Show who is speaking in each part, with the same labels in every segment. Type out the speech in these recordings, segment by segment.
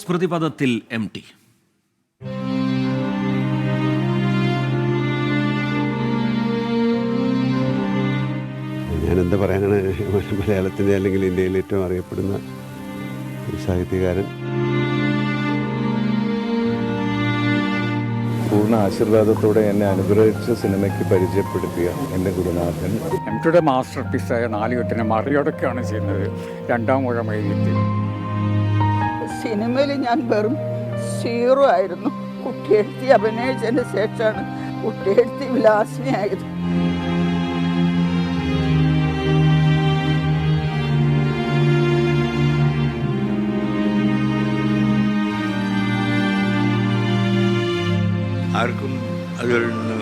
Speaker 1: സ്മൃതിപഥത്തിൽ MT.
Speaker 2: ഞാനെന്താ പറയാനാണ്, മലയാളത്തിൻ്റെ അല്ലെങ്കിൽ ഇന്ത്യയിൽ ഏറ്റവും അറിയപ്പെടുന്ന ഒരു സാഹിത്യകാരൻ.
Speaker 3: പൂർണ്ണ ആശീർവാദത്തോടെ എന്നെ അനുഗ്രഹിച്ച് സിനിമയ്ക്ക് പരിചയപ്പെടുത്തിയ എൻ്റെ ഗുരുനാഥൻ.
Speaker 4: എംടിയുടെ മാസ്റ്റർ പീസായ നാലുകെട്ടിനെ മറികടക്കുകയാണ് ചെയ്യുന്നത്. രണ്ടാം ഊഴം എഴുതി
Speaker 5: സിനിമയിൽ ഞാൻ വെറും 0 ആയിരുന്നു. കുട്ടിയെഴുത്തി അഭിനയിച്ചതിന് ശേഷമാണ് കുട്ടിയെഴുത്തി വിലാസിനിയായത്.
Speaker 6: ആർക്കും അതിൽ നിന്ന്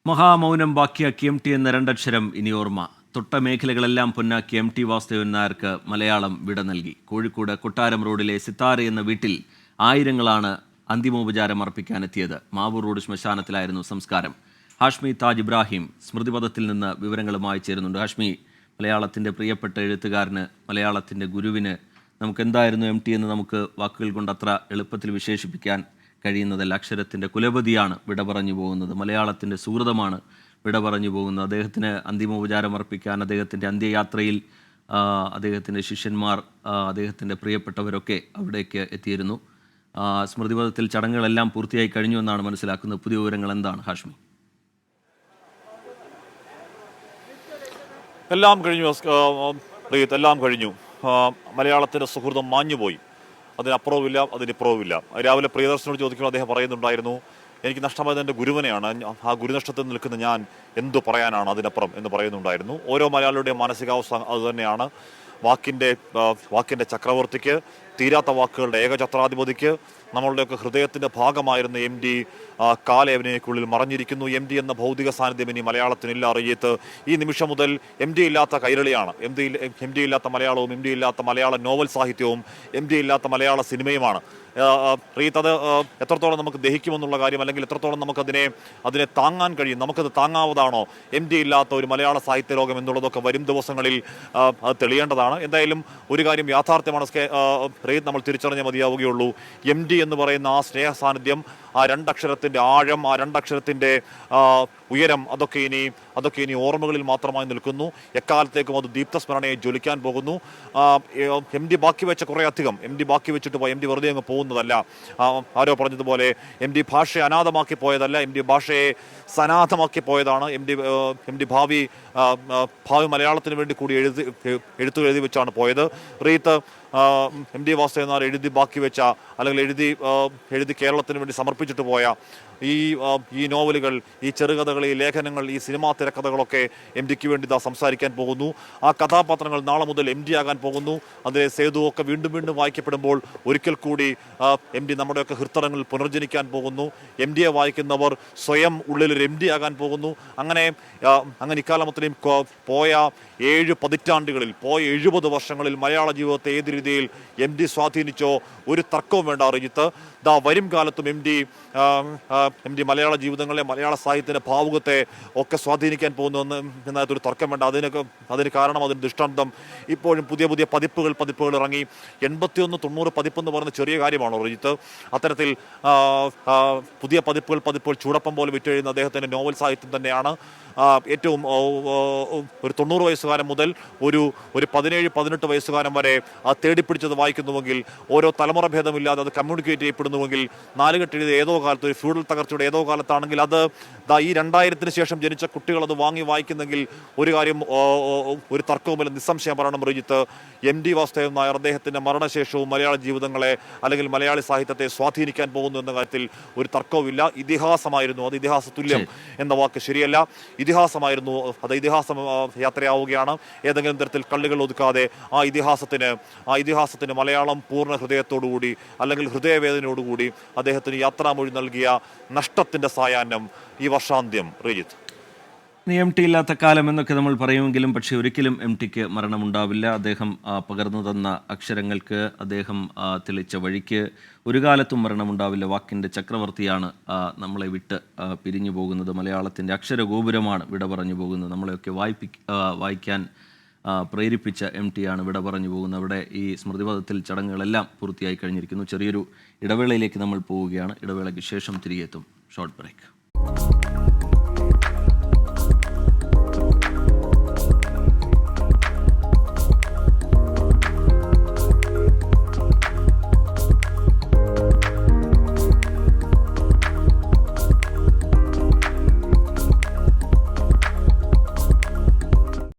Speaker 1: മഹാമൗനം ബാക്കിയാക്കി MT എന്ന രണ്ടക്ഷരം ഇനി ഓർമ്മ. തൊട്ട മേഖലകളെല്ലാം പൊന്നാക്കി MT വാസുദേവൻ നായർക്ക് മലയാളം വിട നൽകി. കോഴിക്കോട് കൊട്ടാരം റോഡിലെ സിത്താര എന്ന വീട്ടിൽ ആയിരങ്ങളാണ് അന്തിമോപചാരം അർപ്പിക്കാനെത്തിയത്. മാവൂർ റോഡ് ശ്മശാനത്തിലായിരുന്നു സംസ്കാരം. ഹാഷ്മി താജ് ഇബ്രാഹിം സ്മൃതിപഥത്തിൽ നിന്ന് വിവരങ്ങളുമായി ചേരുന്നുണ്ട്. ഹാഷ്മി, മലയാളത്തിൻ്റെ പ്രിയപ്പെട്ട എഴുത്തുകാരന്, മലയാളത്തിൻ്റെ ഗുരുവിന് നമുക്ക് എന്തായിരുന്നു MT എന്ന് നമുക്ക് വാക്കുകൾ കൊണ്ട് അത്ര എളുപ്പത്തിൽ വിശേഷിപ്പിക്കാൻ കഴിയുന്നതല്ല. അക്ഷരത്തിൻ്റെ കുലപതിയാണ് വിട പറഞ്ഞു പോകുന്നത്. മലയാളത്തിൻ്റെ സുഹൃതമാണ് വിട പറഞ്ഞു പോകുന്നത്. അദ്ദേഹത്തിന് അന്തിമോപചാരം അർപ്പിക്കാൻ അദ്ദേഹത്തിൻ്റെ അന്ത്യയാത്രയിൽ അദ്ദേഹത്തിൻ്റെ ശിഷ്യന്മാർ, അദ്ദേഹത്തിൻ്റെ പ്രിയപ്പെട്ടവരൊക്കെ അവിടേക്ക് എത്തിയിരുന്നു. സ്മൃതിപഥത്തിൽ ചടങ്ങുകളെല്ലാം പൂർത്തിയായി കഴിഞ്ഞു എന്നാണ് മനസ്സിലാക്കുന്നത്. പുതിയ വിവരങ്ങൾ എന്താണ് ഹാഷ്മി?
Speaker 7: എല്ലാം കഴിഞ്ഞു പ്രീത്, എല്ലാം കഴിഞ്ഞു. മലയാളത്തിൻ്റെ സുഹൃതം മാഞ്ഞുപോയി. അതിനപ്പുറവുമില്ല, അതിനിപ്പുറവുമില്ല. രാവിലെ പ്രിയദർശനോട് ചോദിക്കുമ്പോൾ അദ്ദേഹം പറയുന്നുണ്ടായിരുന്നു, എനിക്ക് നഷ്ടമായത് എൻ്റെ ഗുരുവിനെയാണ്. ആ ഗുരുനഷ്ടത്തിൽ നിൽക്കുന്ന ഞാൻ എന്തു പറയാനാണ് അതിനപ്പുറം എന്ന് പറയുന്നുണ്ടായിരുന്നു. ഓരോ മലയാളിയുടെയും മാനസികാവസ്ഥ അതുതന്നെയാണ്. വാക്കിൻ്റെ ചക്രവർത്തിക്ക്, തീരാത്ത വാക്കുകളുടെ ഏകഛത്രാധിപതിക്ക്, നമ്മളുടെയൊക്കെ ഹൃദയത്തിൻ്റെ ഭാഗമായിരുന്ന MT കാലേവനയ്ക്കുള്ളിൽ മറഞ്ഞിരിക്കുന്നു. MT എന്ന ഭൗതിക സാന്നിധ്യം ഇനി മലയാളത്തിനില്ല. അറിയത്ത് ഈ നിമിഷം മുതൽ MT ഇല്ലാത്ത കൈരളിയാണ്. MT ഇല്ലാത്ത മലയാളവും, MT ഇല്ലാത്ത മലയാള നോവൽ സാഹിത്യവും, MT ഇല്ലാത്ത മലയാള സിനിമയുമാണ്. റീത്ത്, അത് എത്രത്തോളം നമുക്ക് ദഹിക്കുമെന്നുള്ള കാര്യം, അല്ലെങ്കിൽ എത്രത്തോളം അതിനെ താങ്ങാൻ കഴിയും, നമുക്കത് താങ്ങാവതാണോ MT ഇല്ലാത്ത ഒരു മലയാള സാഹിത്യ ലോകം എന്നുള്ളതൊക്കെ വരും ദിവസങ്ങളിൽ അത് തെളിയേണ്ടതാണ്. എന്തായാലും ഒരു കാര്യം യാഥാർത്ഥ്യമാണ് റീത്ത്, നമ്മൾ തിരിച്ചറിഞ്ഞേ മതിയാവുകയുള്ളൂ. MT എന്ന് പറയുന്ന ആ സ്നേഹ സാന്നിധ്യം, ആ രണ്ടക്ഷരത്തിൻ്റെ ആഴം, ആ രണ്ടക്ഷരത്തിൻ്റെ ഉയരം, അതൊക്കെ ഇനി ഓർമ്മകളിൽ മാത്രമായി നിൽക്കുന്നു. എക്കാലത്തേക്കും അത് ദീപ്തസ്മരണയെ ജ്വലിക്കാൻ പോകുന്നു. MT ബാക്കി വെച്ച കുറേ അധികം MT ബാക്കി വെച്ചിട്ട് പോയി. MT വെറുതെ അങ്ങ് പോകുന്നതല്ല. ആരോ പറഞ്ഞതുപോലെ MT ഭാഷയെ അനാഥമാക്കി പോയതല്ല, MT ഭാഷയെ സനാഥമാക്കി പോയതാണ്. MT ഭാവി മലയാളത്തിന് വേണ്ടി കൂടി എഴുത്തുകൾ എഴുതി വെച്ചാണ് പോയത്. റീത്ത്, MT വാസുദേവൻ നായർ എഴുതി ബാക്കി വെച്ച, അല്ലെങ്കിൽ എഴുതി കേരളത്തിന് വേണ്ടി സമർപ്പിച്ചിട്ട് പോയ ഈ നോവലുകൾ, ഈ ചെറുകഥകൾ, ഈ ലേഖനങ്ങൾ, ഈ സിനിമാ തിരക്കഥകളൊക്കെ MTക്ക് വേണ്ടി സംസാരിക്കാൻ പോകുന്നു. ആ കഥാപാത്രങ്ങൾ നാളെ മുതൽ MT ആകാൻ പോകുന്നു. അതിലെ സേതു ഒക്കെ വീണ്ടും വീണ്ടും വായിക്കപ്പെടുമ്പോൾ ഒരിക്കൽ കൂടി MT നമ്മുടെയൊക്കെ ഹൃത്തടങ്ങളിൽ പുനർജനിക്കാൻ പോകുന്നു. MTയെ വായിക്കുന്നവർ സ്വയം ഉള്ളിലൊരു MT ആകാൻ പോകുന്നു. അങ്ങനെ ഇക്കാലമത്രയും പോയ 7 പതിറ്റാണ്ടുകളിൽ, പോയ 70 വർഷങ്ങളിൽ മലയാള ജീവിതത്തെ ഏത് രീതിയിൽ MT സ്വാധീനിച്ചോ ഒരു തർക്കവും വേണ്ട. അറിഞ്ഞിട്ട് വരും കാലത്തും MT മലയാള ജീവിതങ്ങളെ, മലയാള സാഹിത്യത്തിൻ്റെ ഭാവുകത്തെ ഒക്കെ സ്വാധീനിക്കാൻ പോകുന്നു എന്നതൊരു തർക്കം വേണ്ട. അതിന് കാരണം, അതിന് ദൃഷ്ടാന്തം ഇപ്പോഴും പുതിയ പതിപ്പുകൾ ഇറങ്ങി. 81-90 പതിപ്പെന്ന് പറയുന്ന ചെറിയ കാര്യമാണോ റജിത്ത്? അത്തരത്തിൽ പുതിയ പതിപ്പുകൾ ചൂടപ്പം പോലെ വിറ്റഴിയുന്ന അദ്ദേഹത്തിൻ്റെ നോവൽ സാഹിത്യം തന്നെയാണ്. ഏറ്റവും ഒരു 90 വയസ്സുകാരൻ മുതൽ ഒരു 17-18 വയസ്സുകാരൻ വരെ തേടിപ്പിടിച്ചത് വായിക്കുന്നുവെങ്കിൽ, ഓരോ തലമുറ ഭേദമില്ലാതെ അത് കമ്മ്യൂണിക്കേറ്റ് ചെയ്യപ്പെടുന്നുവെങ്കിൽ, നാലുകെട്ട് എഴുതിയ ഏതോ കാലത്ത്, ഒരു ഫ്യൂഡൽ തകർച്ചയുടെ ഏതോ കാലത്താണെങ്കിൽ, അത് ഈ 2000-ന് ശേഷം ജനിച്ച കുട്ടികൾ അത് വാങ്ങി വായിക്കുന്നെങ്കിൽ ഒരു കാര്യം, ഒരു തർക്കവുമില്ല, നിസ്സംശയം പറയണം റജിത്ത്, MT വാസുദേവൻ നായർ അദ്ദേഹത്തിൻ്റെ മരണശേഷവും മലയാള ജീവിതങ്ങളെ, അല്ലെങ്കിൽ മലയാളി സാഹിത്യത്തെ സ്വാധീനിക്കാൻ പോകുന്നു എന്ന കാര്യത്തിൽ ഒരു തർക്കവുമില്ല. ഇതിഹാസമായിരുന്നു, അത് ഇതിഹാസ തുല്യം എന്ന വാക്ക് ശരിയല്ല, ഇതിഹാസമായിരുന്നു. അത് ഇതിഹാസം യാത്രയാവുകയാണ്. ഏതെങ്കിലും തരത്തിൽ കള്ളികൾ ഒതുക്കാതെ ആ ഇതിഹാസത്തിന് മലയാളം പൂർണ്ണ ഹൃദയത്തോടുകൂടി, അല്ലെങ്കിൽ ഹൃദയവേദനയോടുകൂടി അദ്ദേഹത്തിന് യാത്രാമൊഴി നൽകിയ നഷ്ടത്തിൻ്റെ സായാഹ്നം ഈ വർഷാന്ത്യം. റജിത്ത്,
Speaker 1: നീ എം ടി ഇല്ലാത്ത കാലം എന്നൊക്കെ നമ്മൾ പറയുമെങ്കിലും പക്ഷേ ഒരിക്കലും എം ടിക്ക് മരണമുണ്ടാവില്ല. അദ്ദേഹം പകർന്നു തന്ന അക്ഷരങ്ങൾക്ക്, അദ്ദേഹം തെളിച്ച വഴിക്ക് ഒരു കാലത്തും മരണമുണ്ടാവില്ല. വാക്കിൻ്റെ ചക്രവർത്തിയാണ് നമ്മളെ വിട്ട് പിരിഞ്ഞു പോകുന്നത്. മലയാളത്തിൻ്റെ അക്ഷരഗോപുരമാണ് വിട പറഞ്ഞു പോകുന്നത്. നമ്മളെയൊക്കെ വായിക്കാൻ പ്രേരിപ്പിച്ച എം ടിയാണ് വിട പറഞ്ഞു പോകുന്നത്. അവിടെ ഈ സ്മൃതിപഥത്തിൽ ചടങ്ങുകളെല്ലാം പൂർത്തിയായി കഴിഞ്ഞിരിക്കുന്നു. ചെറിയൊരു ഇടവേളയിലേക്ക് നമ്മൾ പോവുകയാണ്. ഇടവേളയ്ക്ക് ശേഷം തിരികെ എത്തും. Short break.